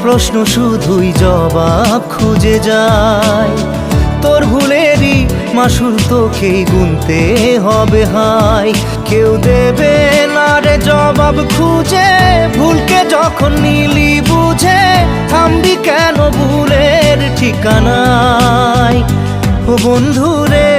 প্রশ্ন শুধুই জবাব খুঁজে যায়। তোর ভুলেরই মাসুল তোকেই গুনতে হবে হায়। কেউ দেবে না রে জবাব খুঁজে, ভুলকে যখন নিলি বুঝে থামবি কেন ভুলের ঠিকানায়। ও বন্ধু রে